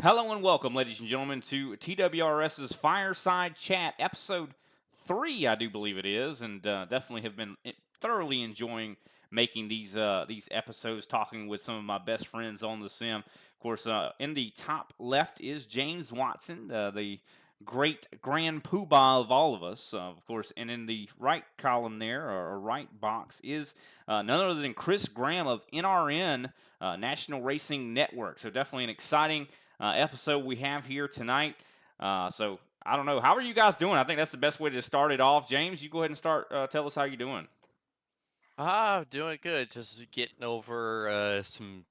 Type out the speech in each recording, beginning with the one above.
Hello and welcome, ladies and gentlemen, to TWRS's Fireside Chat, episode 3, I do believe it is, and definitely have been thoroughly enjoying making these episodes, talking with some of my best friends on the sim. Of course, in the top left is James Watson, the great grand poobah of all of us, of course, and in the right column there, or right box, is none other than Chris Graham of NRN, National Racing Network. So definitely an exciting episode we have here tonight. So I don't know. How are you guys doing? I think that's the best way to start it off. James, you go ahead and start. Tell us how you're doing. Doing good. Just getting over some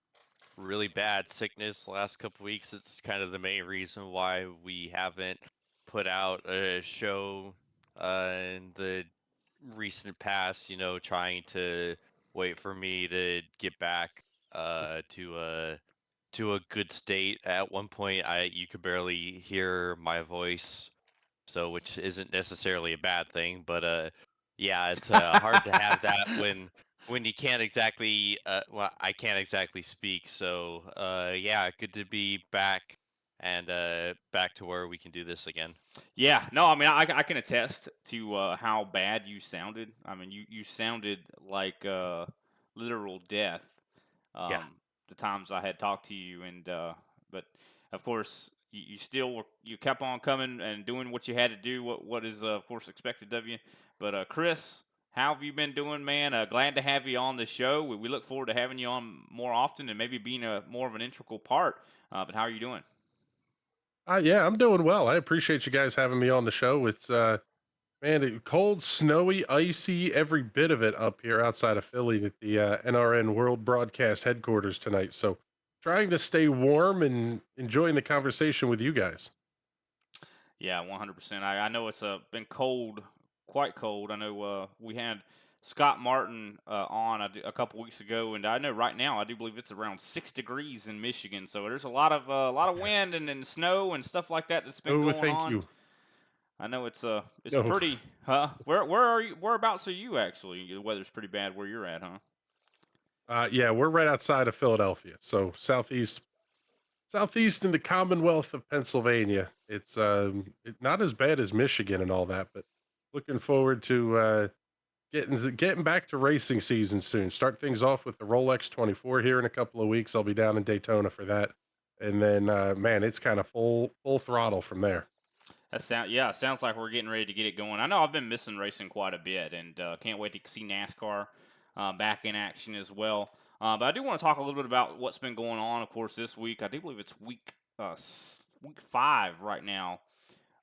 really bad sickness the last couple weeks. It's kind of the main reason why we haven't put out a show in the recent past. Trying to wait for me to get back to a good state. At one point, I you could barely hear my voice, so which isn't necessarily a bad thing, but yeah, it's hard to have that when you can't exactly well, I can't exactly speak. So yeah, good to be back and back to where we can do this again. Yeah, no, I mean, I can attest to how bad you sounded. I mean, you sounded like literal death. Yeah. The times I had talked to you, and but of course you still you kept on coming and doing what you had to do. What is of course expected of you. But Chris, how have you been doing, man? Glad to have you on the show. We look forward to having you on more often and maybe being a more of an integral part. But how are you doing? Yeah, I'm doing well. I appreciate you guys having me on the show. It's cold, snowy, icy, every bit of it up here outside of Philly at the NRN World Broadcast headquarters tonight. So, trying to stay warm and enjoying the conversation with you guys. Yeah, 100%. I know it's been cold, quite cold. I know we had Scott Martin on a couple weeks ago, and I know right now I do believe it's around 6 degrees in Michigan. So there's a lot of wind and snow and stuff like that that's been Oh, going thank on. you. I know it's No, pretty. Huh? Where are you? Whereabouts are you actually? The weather's pretty bad where you're at, huh? yeah, we're right outside of Philadelphia, so southeast in the Commonwealth of Pennsylvania. It's not as bad as Michigan and all that, but looking forward to getting back to racing season soon. Start things off with the Rolex 24 here in a couple of weeks. I'll be down in Daytona for that, and then man, it's kind of full throttle from there. Sounds like we're getting ready to get it going. I know I've been missing racing quite a bit, and can't wait to see NASCAR back in action as well. But I do want to talk a little bit about what's been going on. Of course, this week I do believe it's week 5 right now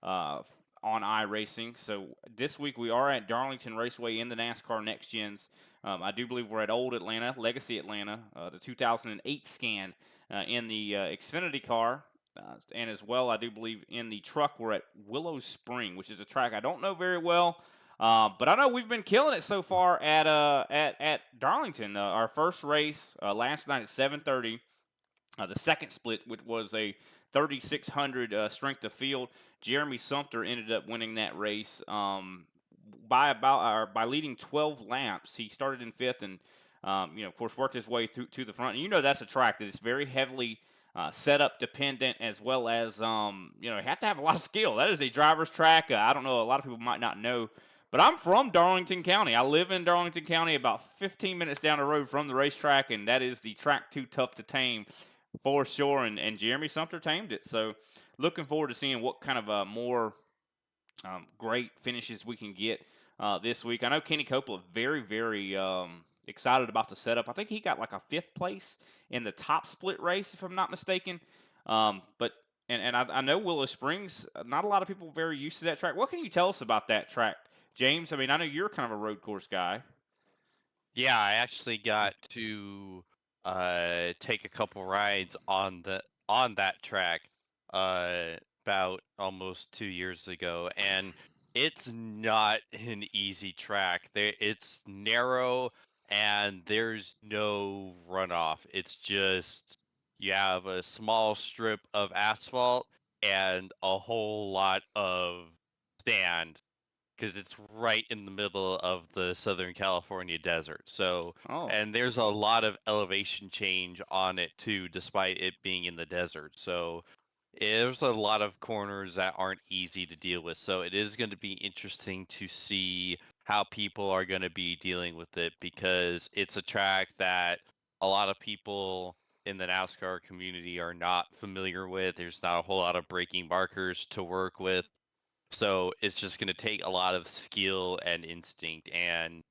uh, on iRacing. So this week we are at Darlington Raceway in the NASCAR Next Gens. I do believe we're at Old Atlanta, Legacy Atlanta, the 2008 scan in the Xfinity car. And as well, I do believe in the truck, we're at Willow Spring, which is a track I don't know very well. But I know we've been killing it so far at Darlington. Our first race last night at 7:30. The second split, which was a 3,600 strength of field, Jeremy Sumter ended up winning that race by leading 12 laps. He started in fifth, and of course, worked his way through to the front. And that's a track that is very heavily setup dependent, as well as you have to have a lot of skill. That is a driver's track. I don't know. A lot of people might not know. But I'm from Darlington County. I live in Darlington County, about 15 minutes down the road from the racetrack, and that is the track too tough to tame for sure. And Jeremy Sumter tamed it. So looking forward to seeing what kind of more great finishes we can get this week. I know Kenny Copeland very, very excited about the setup. I think he got like a fifth place in the top split race, if I'm not mistaken. But I know Willow Springs. Not a lot of people very used to that track. What can you tell us about that track, James? I mean, I know you're kind of a road course guy. Yeah, I actually got to take a couple rides on that track about almost 2 years ago, and it's not an easy track. It's narrow and there's no runoff. It's just you have a small strip of asphalt and a whole lot of sand because it's right in the middle of the Southern California desert. So, Oh, and there's a lot of elevation change on it too, despite it being in the desert. So, there's a lot of corners that aren't easy to deal with, so it is going to be interesting to see how people are going to be dealing with it, because it's a track that a lot of people in the NASCAR community are not familiar with. There's not a whole lot of braking markers to work with. So it's just going to take a lot of skill and instinct. And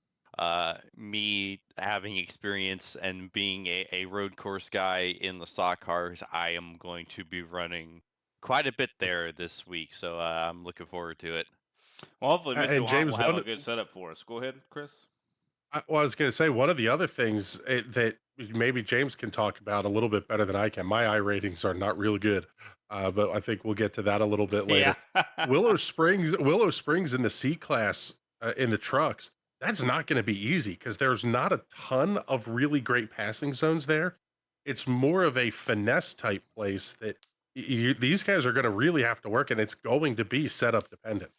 me having experience and being a road course guy in the stock cars, I am going to be running quite a bit there this week. So I'm looking forward to it. Well, hopefully And Mitchell Hunt will James, have a good setup for us. Go ahead, Chris. well, I was going to say one of the other things that maybe James can talk about a little bit better than I can. My I ratings are not real good, but I think we'll get to that a little bit Yeah. later. Willow Springs in the C class in the trucks. That's not going to be easy because there's not a ton of really great passing zones there. It's more of a finesse type place that these guys are going to really have to work, and it's going to be setup dependent.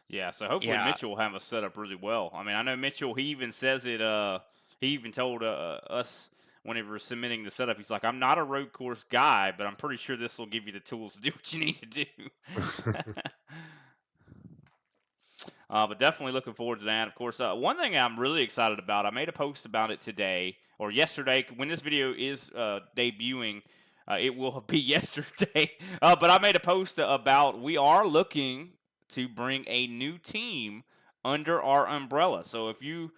Yeah, so hopefully Yeah, Mitchell will have us set up really well. I mean, I know Mitchell. He even says it. He even told us whenever we're submitting the setup. He's like, "I'm not a road course guy, but I'm pretty sure this will give you the tools to do what you need to do." But definitely looking forward to that. Of course, one thing I'm really excited about, I made a post about it today or yesterday. When this video is debuting, it will be yesterday. But I made a post about we are looking to bring a new team under our umbrella. So if you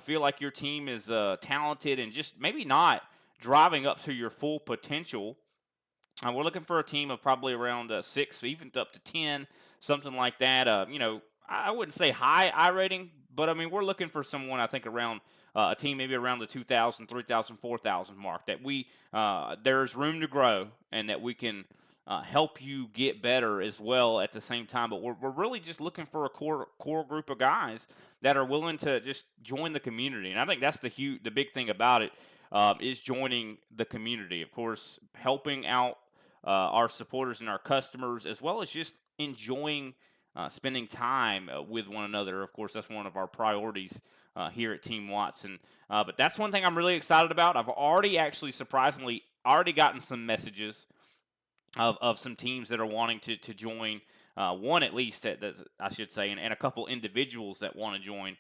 feel like your team is talented and just maybe not driving up to your full potential, we're looking for a team of probably around 6, even up to 10, something like that. I wouldn't say high I rating, but I mean, we're looking for someone, I think, around a team maybe around the 2,000, 3,000, 4,000 mark that there's room to grow and that we can help you get better as well at the same time. But we're really just looking for a core group of guys that are willing to just join the community. And I think that's the big thing about it is joining the community. Of course, helping out our supporters and our customers, as well as just enjoying spending time with one another. Of course, that's one of our priorities here at Team Watson. But that's one thing I'm really excited about. I've already actually surprisingly already gotten some messages of some teams that are wanting to join. One at least that I should say, and a couple individuals that want to join.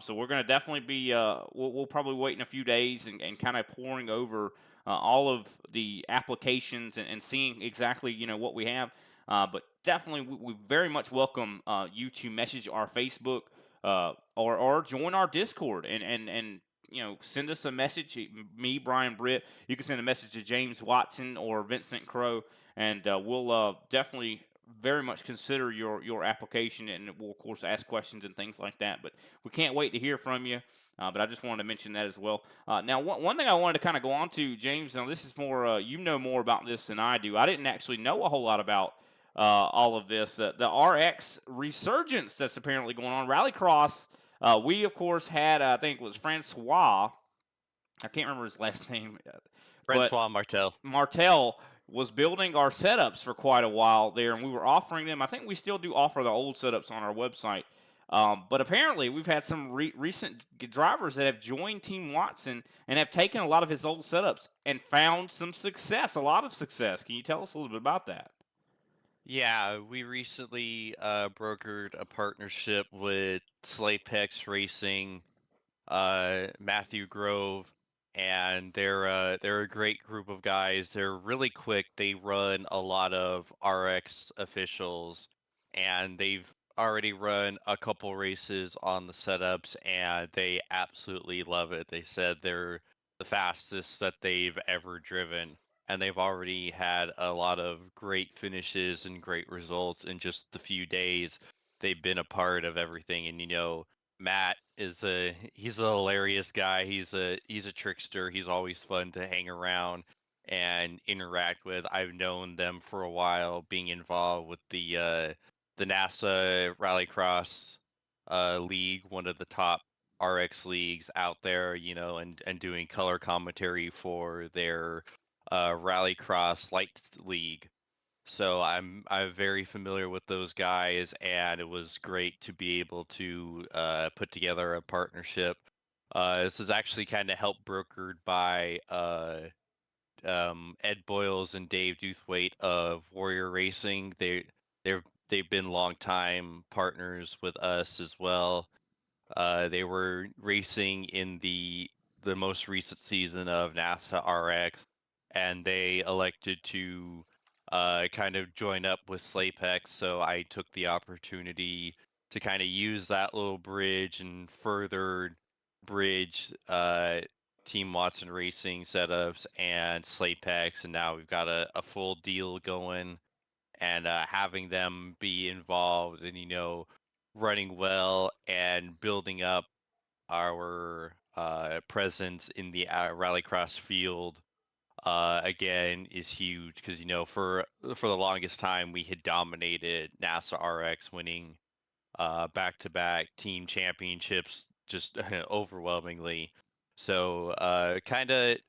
So we're going to definitely be. We'll probably wait in a few days and kind of pouring over all of the applications and seeing exactly what we have. But definitely, we very much welcome you to message our Facebook or join our Discord and send us a message. Me, Brian Britt. You can send a message to James Watson or Vincent Crow, and we'll definitely very much consider your application, and we'll of course ask questions and things like that. But we can't wait to hear from you. But I just wanted to mention that as well. Now, one thing I wanted to kind of go on to, James. Now, this is more you know more about this than I do. I didn't actually know a whole lot about all of this. The RX resurgence that's apparently going on. Rallycross. We of course had I think it was Francois. I can't remember his last name, but Francois Martel. Martel was building our setups for quite a while there, and we were offering them. I think we still do offer the old setups on our website. But apparently, we've had some recent drivers that have joined Team Watson and have taken a lot of his old setups and found some success, a lot of success. Can you tell us a little bit about that? Yeah, we recently brokered a partnership with Slaypex Racing, Matthew Grove, and they're a great group of guys. They're really quick. They run a lot of RX officials, and they've already run a couple races on the setups, and they absolutely love it. They said they're the fastest that they've ever driven, and they've already had a lot of great finishes and great results in just the few days they've been a part of everything. And Matt he's a hilarious guy. He's a trickster. He's always fun to hang around and interact with. I've known them for a while, being involved with the NASA Rallycross league, one of the top RX leagues out there, and doing color commentary for their Rallycross Lights League. So I'm very familiar with those guys, and it was great to be able to put together a partnership. This is actually kind of helped brokered by Ed Boyles and Dave Doothwaite of Warrior Racing. They've been longtime partners with us as well. They were racing in the most recent season of NASA RX, and they elected to kind of join up with Slapex. So I took the opportunity to kind of use that little bridge and further bridge Team Watson Racing setups and Slapex, and now we've got a full deal going. And having them be involved and running well and building up our presence in the rallycross field again is huge, because for the longest time we had dominated NASA RX, winning back-to-back team championships just overwhelmingly. So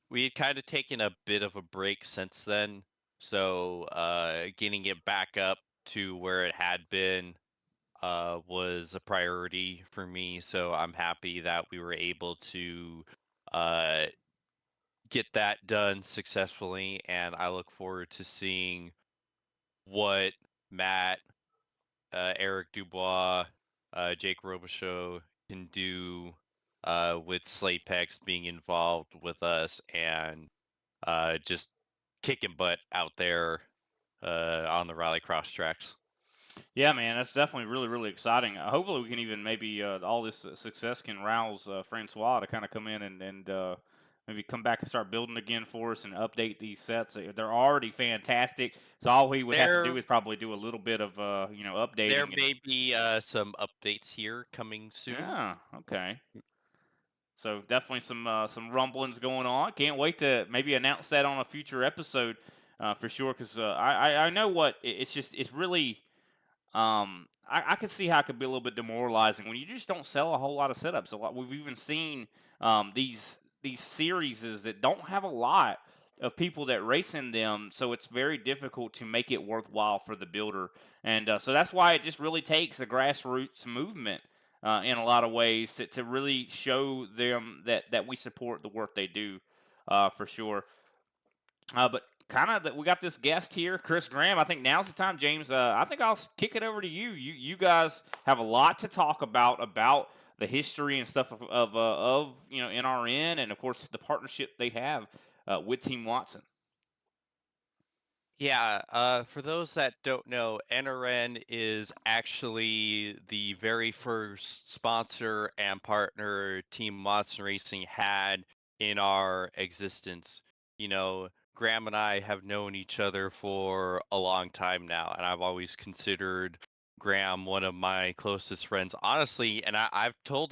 we had kind of taken a bit of a break since then. So getting it back up to where it had been was a priority for me. So I'm happy that we were able to uh, get that done successfully, and I look forward to seeing what Matt, Eric Dubois, Jake Robichaux can do with Slatepex being involved with us, and just kicking butt out there on the rallycross tracks. Yeah, man, that's definitely really, really exciting. Hopefully, we can even maybe all this success can rouse Francois to kind of come in and maybe come back and start building again for us and update these sets. They're already fantastic. So all he would have to do There, is probably do a little bit of there updating and may be some updates here coming soon. yeah, okay. So definitely some rumblings going on. Can't wait to maybe announce that on a future episode for sure. Because I know what it's really. I could see how it could be a little bit demoralizing when you just don't sell a whole lot of setups. A lot we've even seen these series that don't have a lot of people that race in them, so it's very difficult to make it worthwhile for the builder. And so that's why it just really takes a grassroots movement in a lot of ways to really show them that we support the work they do for sure. But kind of that we got this guest here, Chris Graham. I think now's the time, James. I think I'll kick it over to you. You guys have a lot to talk about the history and stuff of NRN and of course the partnership they have with Team Watson. Yeah, for those that don't know, NRN is actually the very first sponsor and partner Team Watson Racing had in our existence. Graham and I have known each other for a long time now, and I've always considered Graham one of my closest friends. Honestly, and I've told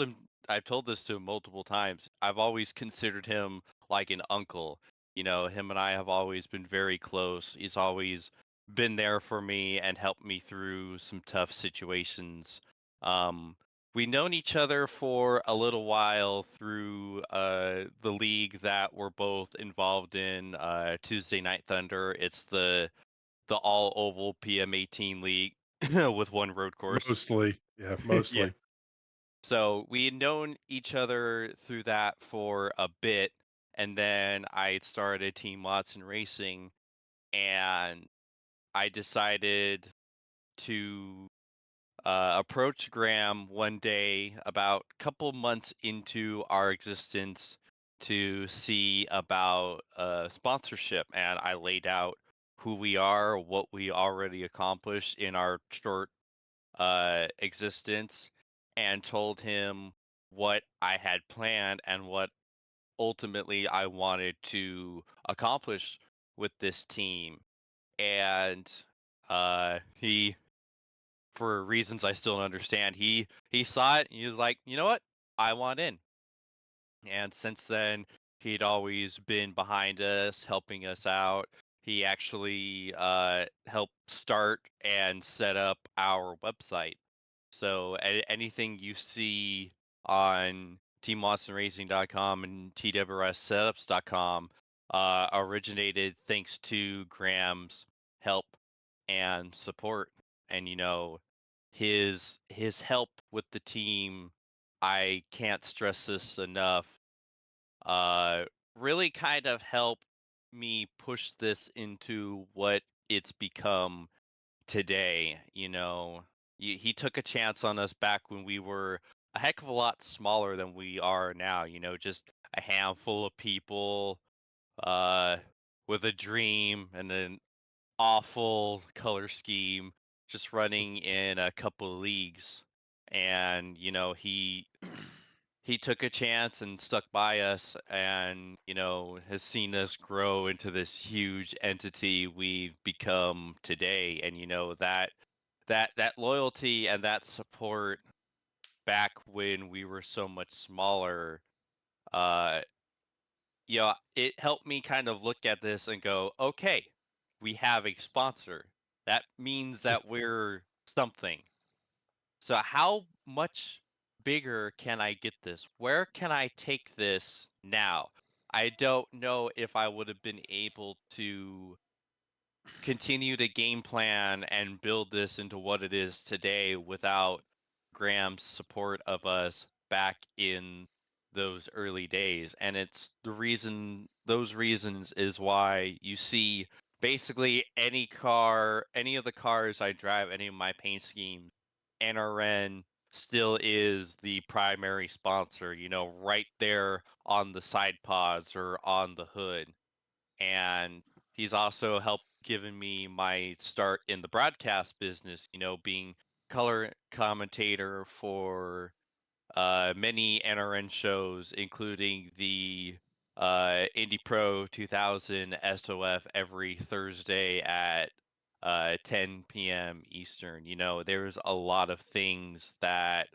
this to him multiple times, I've always considered him like an uncle. Him and I have always been very close. He's always been there for me and helped me through some tough situations. Um, we known each other for a little while through the league that we're both involved in, Tuesday Night Thunder. It's the all oval PM18 league with one road course. Mostly, yeah, Yeah. mostly. So we had known each other through that for a bit, and then I started Team Watson Racing, and I decided to approach Graham one day about a couple months into our existence to see about sponsorship, and I laid out who we are, what we already accomplished in our short existence, and told him what I had planned and what ultimately I wanted to accomplish with this team. And he, for reasons I still don't understand, he saw it and he was like, you know what, I want in. And since then, he'd always been behind us, helping us out. He actually helped start and set up our website. So anything you see on teamwatsonracing.com and TWRSsetups.com originated thanks to Graham's help and support. And his help with the team, I can't stress this enough, uh, really kind of helped me push this into what it's become today. He took a chance on us back when we were a heck of a lot smaller than we are now. Just a handful of people uh, with a dream and an awful color scheme, just running in a couple of leagues. And he took a chance and stuck by us, and has seen us grow into this huge entity we've become today. And that loyalty and that support back when we were so much smaller, uh it helped me kind of look at this and go, okay, we have a sponsor. That means that we're something. So how much bigger can I get this? Where can I take this now? I don't know if I would have been able to continue to game plan and build this into what it is today without Graham's support of us back in those early days. And it's those reasons is why you see basically any of the cars I drive, any of my paint schemes, NRN still is the primary sponsor, right there on the side pods or on the hood. And he's also helped given me my start in the broadcast business, being color commentator for many NRN shows, including the Indie Pro 2000 SOF every Thursday at 10 p.m. Eastern. There's a lot of things that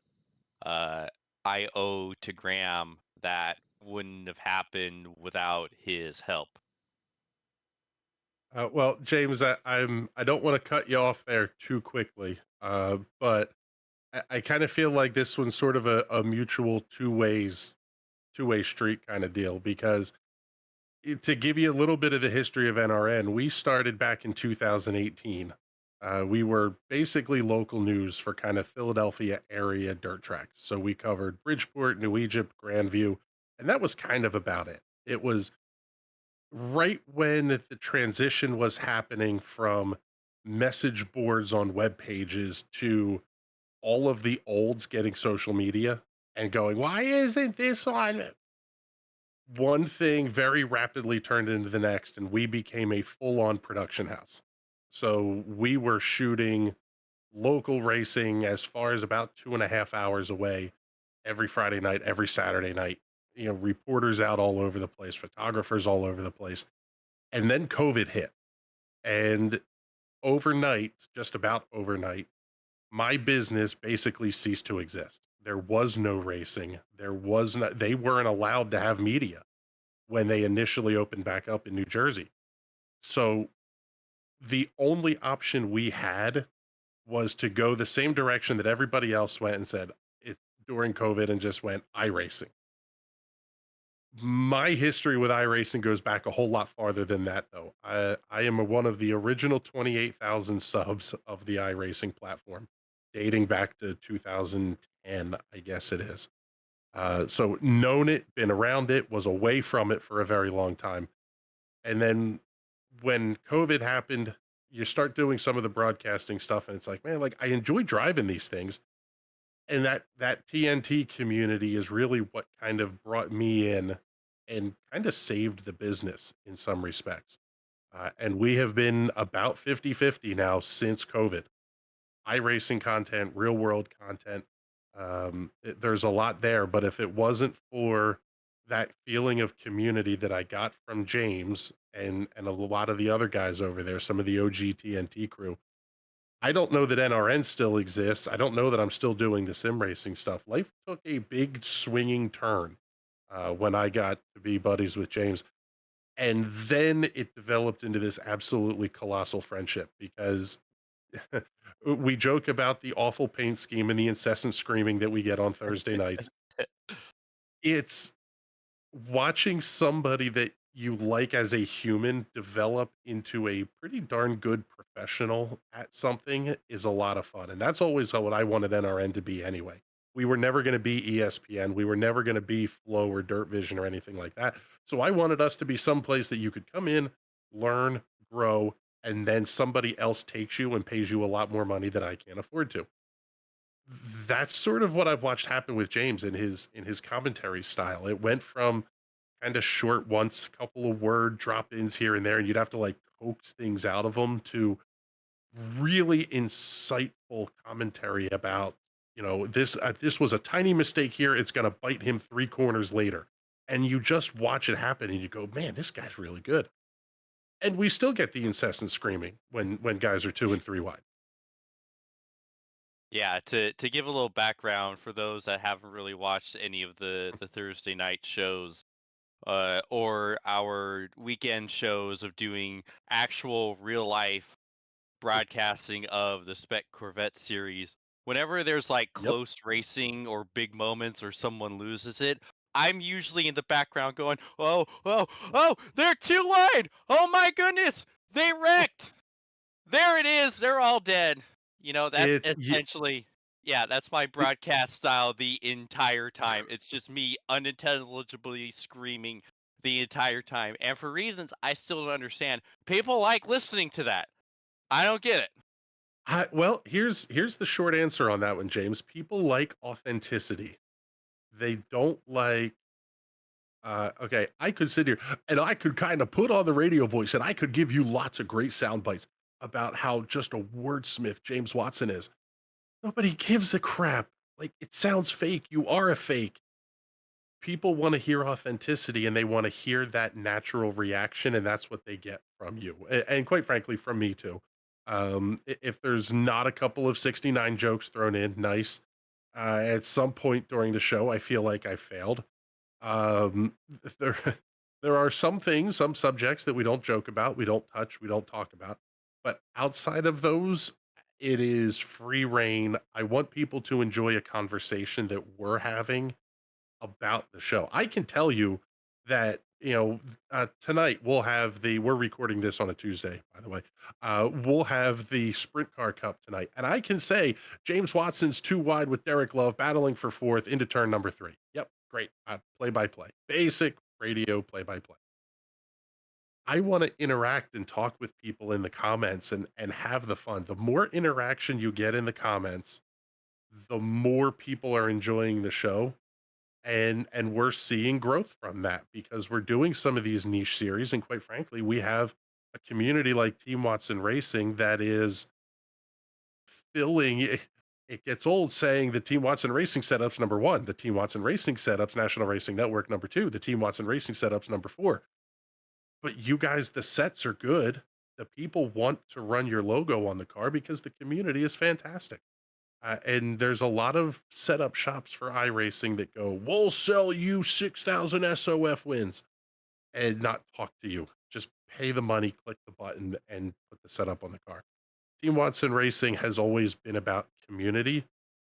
uh, I owe to Graham that wouldn't have happened without his help. Well, James, I don't want to cut you off there too quickly, but I kind of feel like this one's sort of a mutual two way street kind of deal because to give you a little bit of the history of NRN, we started back in 2018. We were basically local news for kind of Philadelphia area dirt tracks. So we covered Bridgeport, New Egypt, Grandview, and that was kind of about it. It was right when the transition was happening from message boards on web pages to all of the olds getting social media and going, why isn't this on? One thing very rapidly turned into the next, and we became a full on production house. So we were shooting local racing as far as about 2.5 hours away every Friday night, every Saturday night. Reporters out all over the place, photographers all over the place. And then COVID hit. And overnight, just about overnight, my business basically ceased to exist. There was no racing. They weren't allowed to have media when they initially opened back up in New Jersey. So the only option we had was to go the same direction that everybody else went and said it during COVID and just went iRacing. My history with iRacing goes back a whole lot farther than that, though. I am one of the original 28,000 subs of the iRacing platform, dating back to 2010, I guess it is. So known it, been around it, was away from it for a very long time. And then when COVID happened, you start doing some of the broadcasting stuff, and it's like, man, like I enjoy driving these things. And that TNT community is really what kind of brought me in and kind of saved the business in some respects. And we have been about 50-50 now since COVID. iRacing content, real world content. There's a lot there, but if it wasn't for that feeling of community that I got from James and a lot of the other guys over there, some of the OG TNT crew, I don't know that NRN still exists. I don't know that I'm still doing the sim racing stuff. Life took a big swinging turn when I got to be buddies with James. And then it developed into this absolutely colossal friendship because we joke about the awful paint scheme and the incessant screaming that we get on Thursday nights. It's watching somebody that you like as a human develop into a pretty darn good professional at something is a lot of fun. And that's always what I wanted NRN to be anyway. We were never going to be ESPN. We were never going to be Flow or Dirt Vision or anything like that. So I wanted us to be someplace that you could come in, learn, grow, and then somebody else takes you and pays you a lot more money that I can't afford to. That's sort of what I've watched happen with James in his commentary style. It went from kind of short once, couple of word drop ins here and there, and you'd have to like coax things out of them to really insightful commentary about, this was a tiny mistake here. It's going to bite him three corners later, and you just watch it happen, and you go, man, this guy's really good. And we still get the incessant screaming when guys are 2 and 3 wide. Yeah, to give a little background for those that haven't really watched any of the Thursday night shows, or our weekend shows of doing actual real life broadcasting of the Spec Corvette series. Whenever there's like Yep. close racing or big moments or someone loses it, I'm usually in the background going, "Oh, oh, oh, they're too wide! Oh my goodness, they wrecked! There it is, they're all dead." That's It's essentially, yeah, that's my broadcast style the entire time. It's just me unintelligibly screaming the entire time. And for reasons I still don't understand, people like listening to that. I don't get it. well, here's the short answer on that one, James. People like authenticity. They don't like okay, I could sit here and I could kind of put on the radio voice and I could give you lots of great sound bites about how just a wordsmith James Watson is. Nobody gives a crap. Like, it sounds fake. You are a fake. People want to hear authenticity and they want to hear that natural reaction, and that's what they get from you. And quite frankly, from me too. If there's not a couple of 69 jokes thrown in, nice. At some point during the show, I feel like I failed. Um, there there are some things, some subjects that we don't joke about, we don't touch, we don't talk about. But outside of those, it is free reign. I want people to enjoy a conversation that we're having about the show. I can tell you that, tonight we're recording this on a Tuesday, by the way. We'll have the Sprint Car Cup tonight. And I can say James Watson's too wide with Derek Love battling for fourth into turn number three. Yep, great. Play by play, basic radio play by play. I want to interact and talk with people in the comments and have the fun. The more interaction you get in the comments, the more people are enjoying the show, and we're seeing growth from that because we're doing some of these niche series, and quite frankly we have a community like Team Watson Racing that is filling it. Gets old saying the Team Watson Racing setups number one, the Team Watson Racing setups National Racing Network number two, the Team Watson Racing setups number four. But you guys, the sets are good. The people want to run your logo on the car because the community is fantastic. And there's a lot of setup shops for iRacing that go, we'll sell you 6,000 SOF wins and not talk to you. Just pay the money, click the button, and put the setup on the car. Team Watson Racing has always been about community.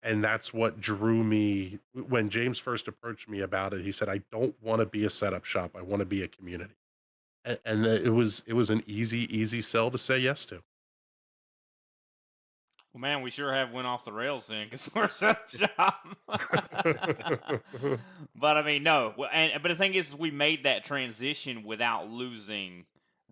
And that's what drew me when James first approached me about it. He said, I don't want to be a setup shop. I want to be a community. And it was an easy sell to say yes to. Well, man, we sure have went off the rails then because we're sub shop. But I mean, no. But the thing is, we made that transition without losing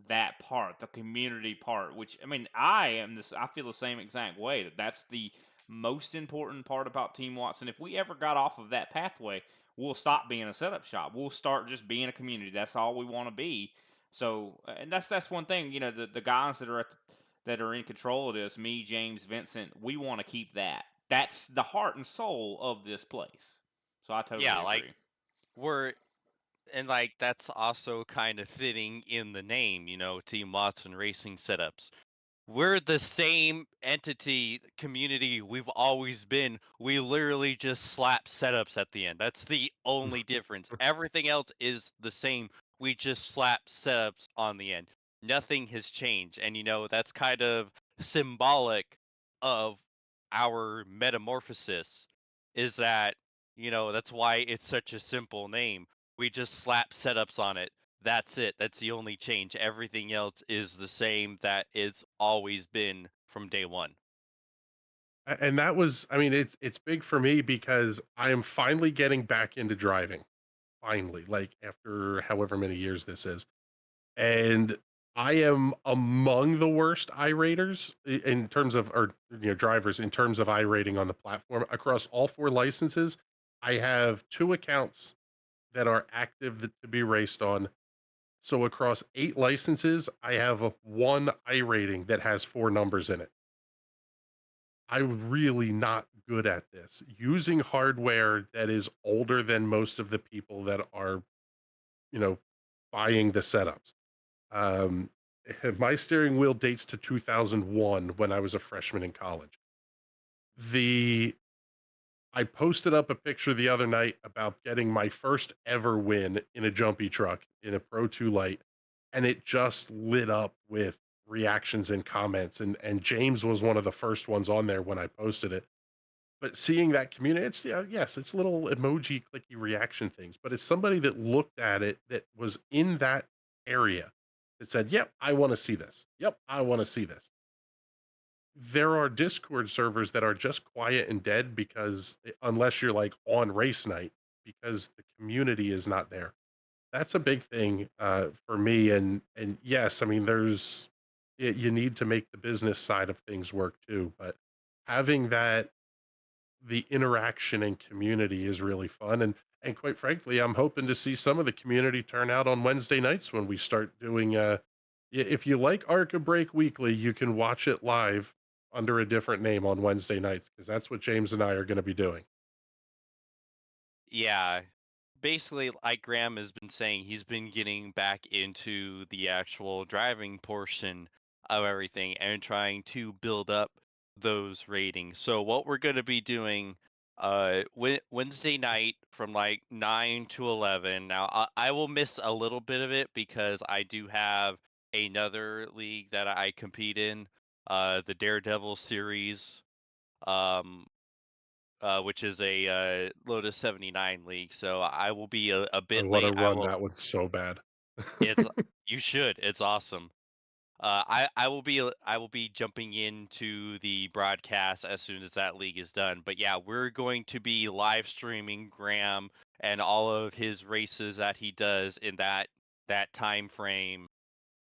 that part, the community part. Which I mean, I feel the same exact way. That's the most important part about Team Watson. If we ever got off of that pathway, we'll stop being a setup shop. We'll start just being a community. That's all we want to be. So, and that's one thing. The guys that are in control of this, me, James, Vincent, we want to keep that. That's the heart and soul of this place. So I Yeah, totally like agree. we're and like that's also kind of fitting in the name, Team Watson Racing Setups. We're the same entity, community we've always been. We literally just slap setups at the end. That's the only difference. Everything else is the same. We just slap setups on the end. Nothing has changed. And that's kind of symbolic of our metamorphosis is that, that's why it's such a simple name. We just slap setups on it. That's it. That's the only change. Everything else is the same that it's always been from day one. And that was, I mean, it's big for me because I am finally getting back into driving. finally, like after however many years this is. And I am among the worst iRaters in terms of, or drivers in terms of iRating on the platform across all 4 licenses. I have 2 accounts that are active to be raced on. So across 8 licenses, I have a 1 iRating that has 4 numbers in it. I'm really not good at this. Using hardware that is older than most of the people that are, you know, buying the setups. Um, my steering wheel dates to 2001 when I was a freshman in college. The I posted up a picture the other night about getting my first ever win in a jumpy truck in a Pro 2 Lite, and it just lit up with reactions and comments. And James was one of the first ones on there when I posted it. But seeing that community, it's yes, it's little emoji clicky reaction things, but it's somebody that looked at it that was in that area that said, "Yep, I want to see this. Yep, I want to see this." There are Discord servers that are just quiet and dead because unless you're like on race night, because the community is not there. That's a big thing for me. And yes, I mean, you need to make the business side of things work too, but having that the interaction and community is really fun. And quite frankly, I'm hoping to see some of the community turn out on Wednesday nights when we start doing if you like Arca Break Weekly, you can watch it live under a different name on Wednesday nights, because that's what James and I are going to be doing. Yeah. Basically, like Graham has been saying, he's been getting back into the actual driving portion of everything and trying to build up those ratings. So what we're going to be doing Wednesday night from like 9 to 11. Now, I will miss a little bit of it because I do have another league that I compete in, the Daredevil series. Um, which is a Lotus 79 league. So I will be a I bit want to late. I run will. that one so bad. It's you should. It's awesome. I will be jumping into the broadcast as soon as that league is done. But yeah, we're going to be live streaming Graham and all of his races that he does in that time frame,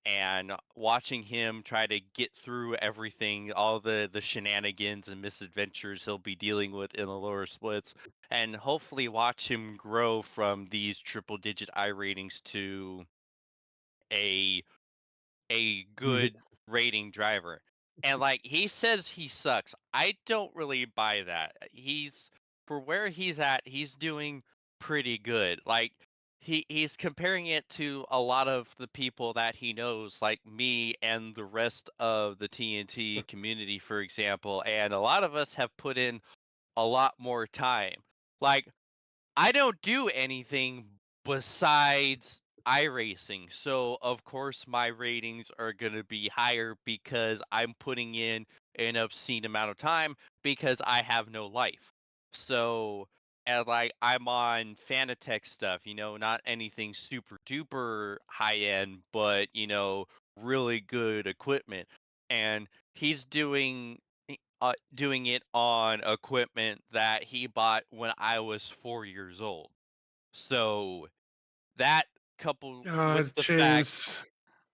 and watching him try to get through everything, all the shenanigans and misadventures he'll be dealing with in the lower splits, and hopefully watch him grow from these triple digit I ratings to a good rating driver. And like he says he sucks. I don't really buy that. He's for where he's at, he's doing pretty good. Like he's comparing it to a lot of the people that he knows, like me and the rest of the TNT community, for example, and a lot of us have put in a lot more time. Like I don't do anything besides iRacing. So, of course, my ratings are going to be higher because I'm putting in an obscene amount of time because I have no life. So, and like I'm on Fanatec stuff, not anything super duper high end, but, really good equipment. And he's doing it on equipment that he bought when I was 4 years old. So that coupled with God, the fact James,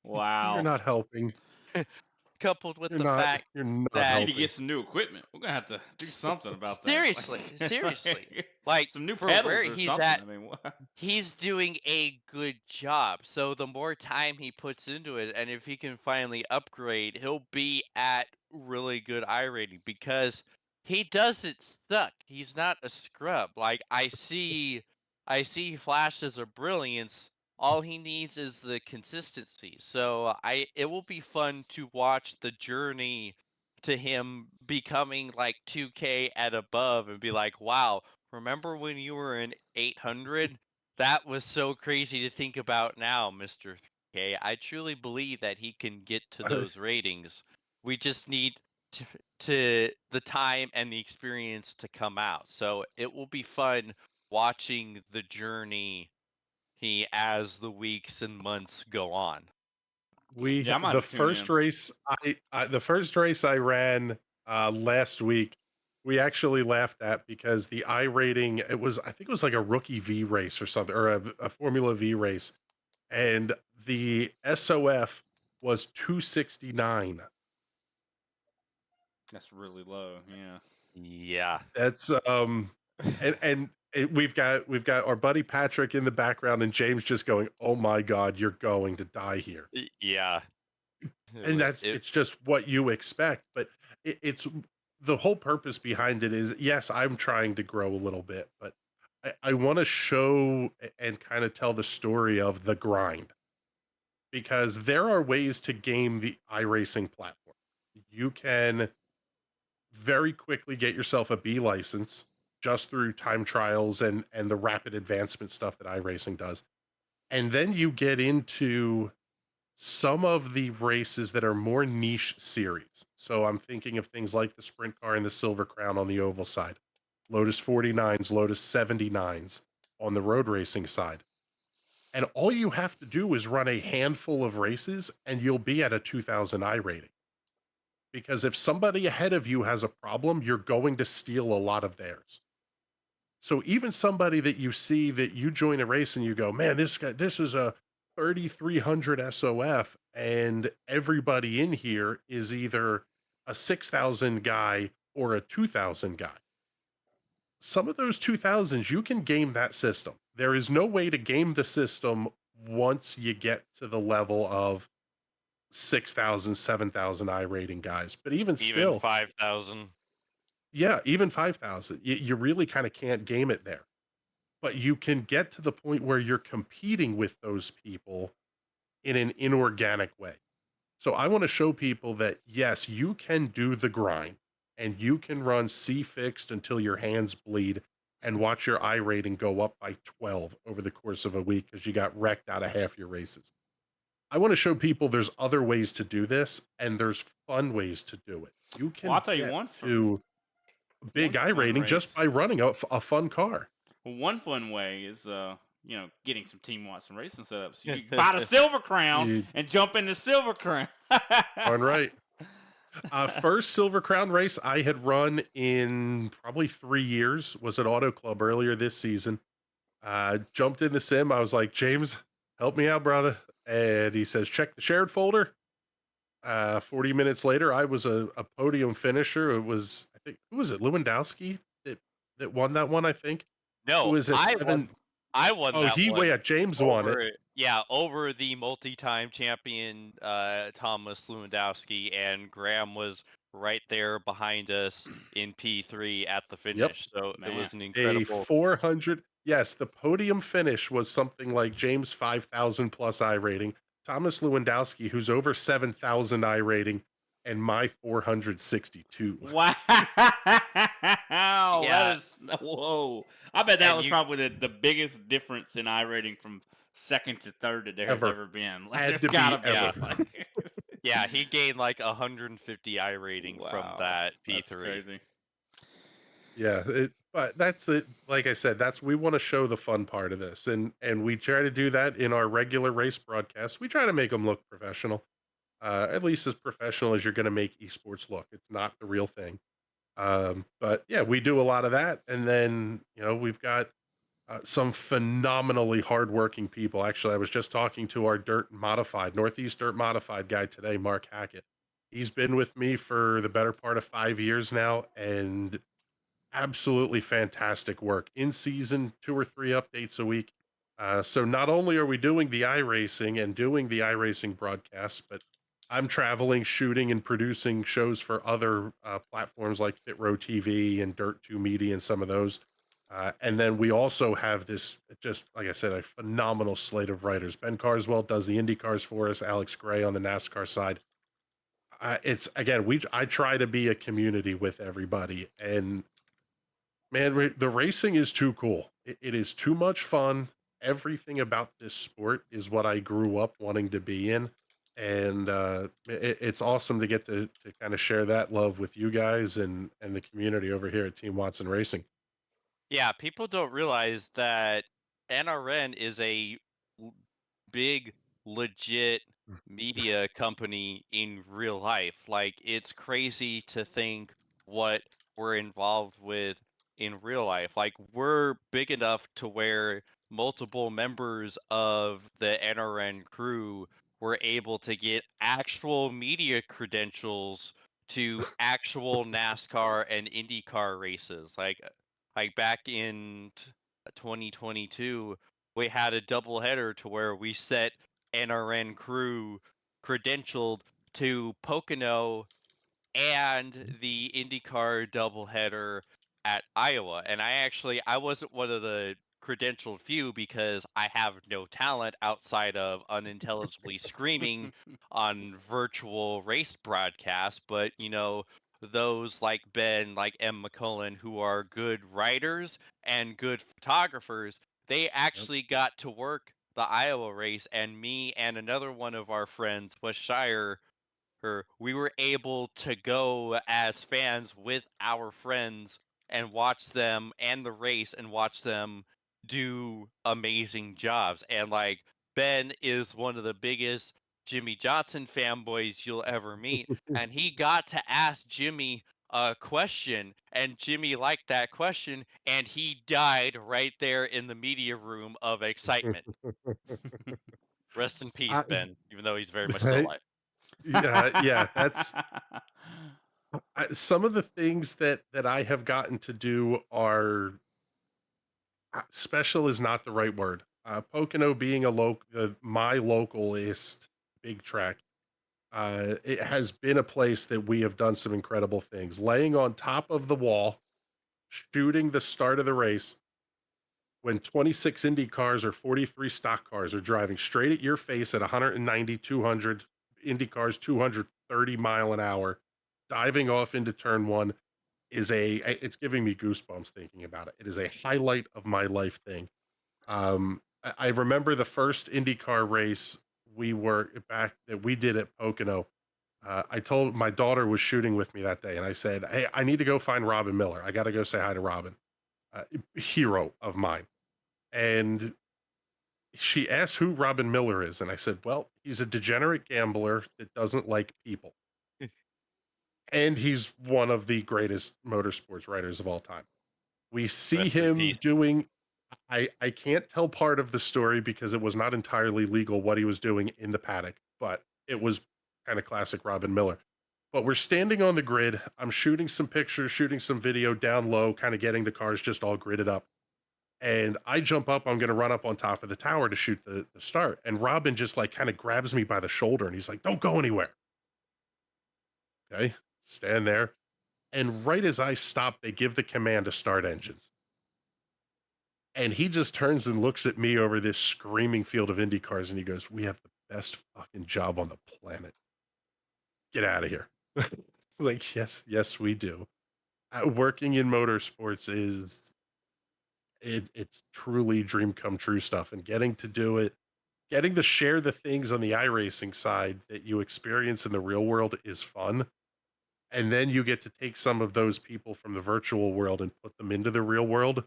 you're Wow. not helping. coupled with You're the not. fact You're not We that need to helping. get some new equipment. We're gonna have to do something about that. seriously, Like, like some new for where pedals or he's something. at, I mean, what? he's doing a good job. So the more time he puts into it, and if he can finally upgrade, he'll be at really good I rating because he doesn't suck. He's not a scrub. Like I see flashes of brilliance. All he needs is the consistency. So it will be fun to watch the journey to him becoming like 2K at above and be like, wow, remember when you were in 800? That was so crazy to think about now, Mr. 3K. I truly believe that he can get to those ratings. We just need to, to the time and the experience to come out. So it will be fun watching the journey he as the weeks and months go on. Yeah, I'm gonna have The to tune first in. race the first race I ran last week we actually laughed at because the I rating, it was, I think it was like a rookie V race or something, or a Formula V race, and the SOF was 269. That's really low. Yeah. Yeah. That's we've got our buddy Patrick in the background and James just going, "Oh my god, you're going to die here." Yeah. And that's, It it's just what you expect, but it's the whole purpose behind it is, yes, I'm trying to grow a little bit, but I want to show and kind of tell the story of the grind, because there are ways to game the iRacing platform. You can very quickly get yourself a B license just through time trials and the rapid advancement stuff that iRacing does. And then you get into some of the races that are more niche series. So I'm thinking of things like the Sprint Car and the Silver Crown on the oval side, Lotus 49s, Lotus 79s on the road racing side. And all you have to do is run a handful of races and you'll be at a 2000 I rating. Because if somebody ahead of you has a problem, you're going to steal a lot of theirs. So even somebody that you see that you join a race and you go, man, this guy, this is a 3,300 SOF, and everybody in here is either a 6,000 guy or a 2,000 guy. Some of those 2,000s, you can game that system. There is no way to game the system once you get to the level of 6,000, 7,000 I rating guys. But even even still, 5,000. yeah, even 5,000, you really kind of can't game it there. But you can get to the point where you're competing with those people in an inorganic way. So I want to show people that yes, you can do the grind and you can run C fixed until your hands bleed and watch your I rating go up by 12 over the course of a week because you got wrecked out of half your races. I want to show people there's other ways to do this and there's fun ways to do it. You Well, I'll can tell you get one to big one I fun rating just race. by running a fun car. Well, one fun way is getting some Team Watson racing set up. So you buy the Silver Crown You and jump in the Silver Crown. darn right. First Silver Crown race I had run in probably 3 years was at Auto Club earlier this season. Jumped in the sim. I was like, James, help me out, brother. And he says, check the shared folder. 40 minutes later, I was a podium finisher. It was, I think, who was it? Lewandowski that won that one, I think. It No, was a seven. I won Oh, that he, one yeah, James won it. over yeah, over the multi-time champion Thomas Lewandowski, and Graham was right there behind us in P3 at the Yep. finish. So it Man, was an A incredible. 400, yes, the podium finish was something like James 5,000 plus I rating, Thomas Lewandowski, who's over 7,000 I rating, and my 462. wow, that Yeah, is whoa! I bet that and was you probably the biggest difference in I rating from second to third that there has Ever. ever been. Like, Had there's to be gotta yeah, be. ever. Like, yeah, he gained like 150 I rating from wow, that that's P3. crazy. Yeah, but that's it. Like I said, that's, we want to show the fun part of this, and we try to do that in our regular race broadcasts. We try to make them look professional, at least as professional as you're going to make esports look. It's not the real thing. But yeah, we do a lot of that, and then we've got some phenomenally hardworking people. Actually, I was just talking to our dirt modified Northeast dirt modified guy today, Mark Hackett. He's been with me for the better part of 5 years now, and absolutely fantastic work in season, 2 or 3 updates a week. So not only are we doing the iRacing and doing the iRacing broadcasts, but I'm traveling, shooting, and producing shows for other platforms like Pit Row TV and Dirt 2 Media and some of those. And then we also have this, just like I said, a phenomenal slate of writers. Ben Carswell does the Indy cars for us, Alex Gray on the NASCAR side. It's again, I try to be a community with everybody, and man, the racing is too cool. It is too much fun. Everything about this sport is what I grew up wanting to be in, and it's awesome to get to kind of share that love with you guys and the community over here at Team Watson Racing. Yeah, people don't realize that NRN is a l- big, legit media company in real life. Like, it's crazy to think what we're involved with in real life. Like we're big enough to where multiple members of the NRN crew were able to get actual media credentials to actual NASCAR and IndyCar races. Like back in 2022, we had a doubleheader to where we set NRN crew credentialed to Pocono and the IndyCar doubleheader at Iowa. And I wasn't one of the credentialed few because I have no talent outside of unintelligibly screaming on virtual race broadcasts. But those like Ben, like M. McCullen, who are good writers and good photographers, they Yep. actually got to work the Iowa race, and me and another one of our friends, Wes Shire, we were able to go as fans with our friends and watch them and the race and watch them do amazing jobs. And like Ben is one of the biggest Jimmy Johnson fanboys you'll ever meet, and he got to ask Jimmy a question, and Jimmy liked that question, and he died right there in the media room of excitement. Rest in peace, I, Ben, even though he's very much still right? alive. Yeah. That's some of the things that I have gotten to do are special is not the right word. Pocono being my localist big track, it has been a place that we have done some incredible things. Laying on top of the wall, shooting the start of the race when 26 Indy cars or 43 stock cars are driving straight at your face at 190, 200, Indy cars 230 mile an hour, diving off into turn one it's giving me goosebumps thinking about it. It is a highlight of my life thing. I remember the first IndyCar race we were back that we did at Pocono. I told my daughter was shooting with me that day, and I said, "Hey, I need to go find Robin Miller. I got to go say hi to Robin, hero of mine." And she asked who Robin Miller is, and I said, "Well, he's a degenerate gambler that doesn't like people, and he's one of the greatest motorsports writers of all time." We see Rest in him peace. doing I can't tell part of the story because it was not entirely legal what he was doing in the paddock, but it was kind of classic Robin Miller. But we're standing on the grid. I'm shooting some pictures, shooting some video down low, kind of getting the cars just all gridded up. And I jump up, I'm going to run up on top of the tower to shoot the start. And Robin just like kind of grabs me by the shoulder and he's like, "Don't go anywhere." Okay. Stand there. And right as I stop, they give the command to start engines. And he just turns and looks at me over this screaming field of Indy cars and he goes, "We have the best fucking job on the planet. Get out of here." Like, yes, we do. Working in motorsports it's truly dream come true stuff, and getting to do it, getting to share the things on the iRacing side that you experience in the real world is fun. And then you get to take some of those people from the virtual world and put them into the real world.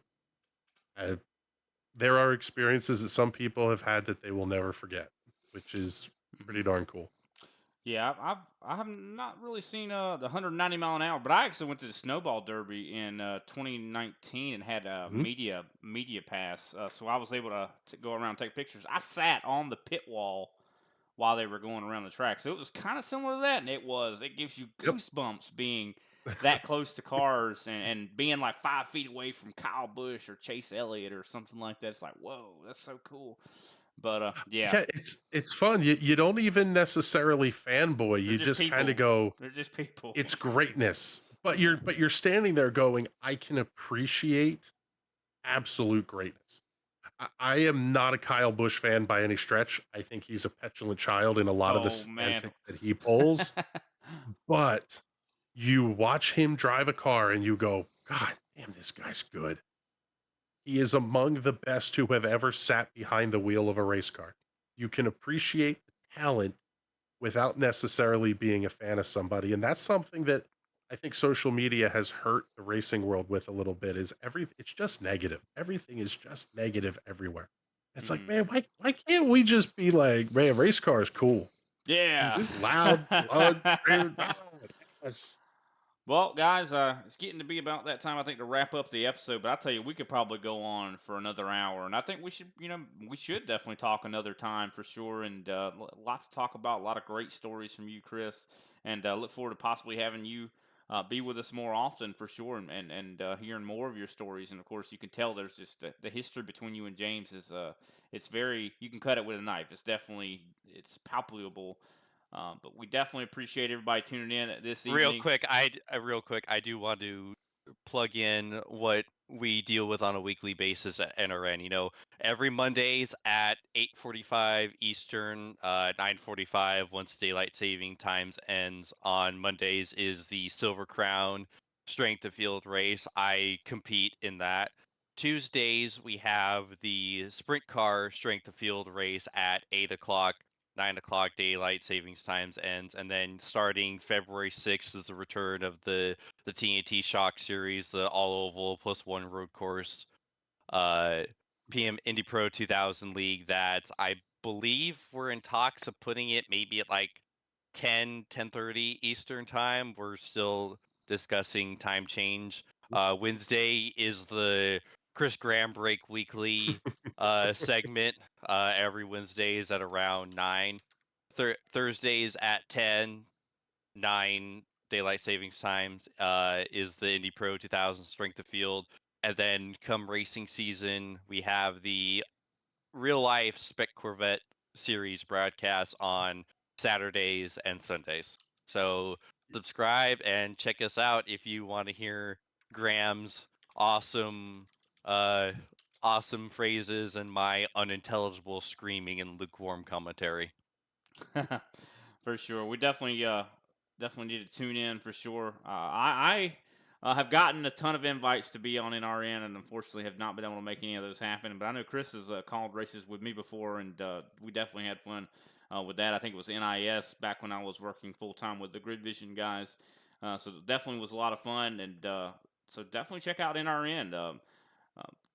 Uh, there are experiences that some people have had that they will never forget, which is pretty Mhm. darn cool. Yeah, I have not really seen the 190 mile an hour, but I actually went to the Snowball Derby in 2019 and had a Mhm. media pass, so I was able to go around and take pictures. I sat on the pit wall while they were going around the track, so it was kind of similar to that, and it gives you Yep. goosebumps being that close to cars and being like 5 feet away from Kyle Busch or Chase Elliott or something like that. It's like, whoa, that's so cool. But yeah, Yeah, it's fun. You don't even necessarily fanboy. they're You just just kind of people. go, They're just people. it's greatness. But Yeah. you're standing there going, I can appreciate absolute greatness. I am not a Kyle Busch fan by any stretch. I think he's a petulant child in a lot of Oh the man. antics that he pulls. But you watch him drive a car and you go, God damn, this guy's good. He is among the best who have ever sat behind the wheel of a race car. You can appreciate the talent without necessarily being a fan of somebody. And that's something that I think social media has hurt the racing world with a little bit is it's just negative. Everything is just negative everywhere. It's like, Mhm. man, why can't we just be like, man, race car is cool. Yeah. Just loud, blood, screaming, yes. Well, guys, it's getting to be about that time, I think, to wrap up the episode. But I tell you, we could probably go on for another hour, and I think we should definitely talk another time for sure. And lots to talk about, a lot of great stories from you, Chris, and look forward to possibly having you be with us more often for sure, and hearing more of your stories. And of course, you can tell there's just the history between you and James is it's very, you can cut it with a knife. It's palpable. But we definitely appreciate everybody tuning in this evening. Real quick, I do want to plug in what we deal with on a weekly basis at NRN. You know, every Mondays at 8:45 Eastern, 9:45 once daylight saving times ends on Mondays is the Silver Crown Strength of Field race. I compete in that. Tuesdays we have the Sprint Car Strength of Field race at 8 o'clock. 9 o'clock daylight savings times ends, and then starting February 6th is the return of the TNT Shock Series, the all oval plus one road course, uh, PM Indy Pro 2000 League. That I believe we're in talks of putting it maybe at like 10:30 Eastern time. We're still discussing time change. Wednesday is the Chris Graham Break Weekly segment. Every Wednesday is at around 9. Thursdays at 10, 9 daylight savings times is the Indy Pro 2000 Strength of Field. And then come racing season, we have the real life Spec Corvette series broadcast on Saturdays and Sundays. So subscribe and check us out if you want to hear Graham's awesome uh awesome phrases and my unintelligible screaming and lukewarm commentary. For sure. We definitely need to tune in for sure. I have gotten a ton of invites to be on NRN, and unfortunately have not been able to make any of those happen. But I know Chris has called races with me before, and we definitely had fun with that. I think it was NIS back when I was working full time with the Grid Vision guys. So definitely was a lot of fun, and so definitely check out NRN.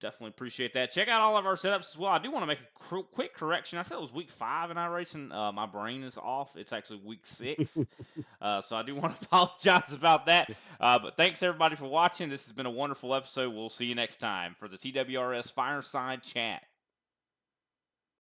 Definitely appreciate that. Check out all of our setups as well. I do want to make a quick correction. I said it was week 5 in iRacing. My brain is off. It's actually week 6. So I do want to apologize about that. But thanks everybody for watching. This has been a wonderful episode. We'll see you next time for the TWRS Fireside Chat.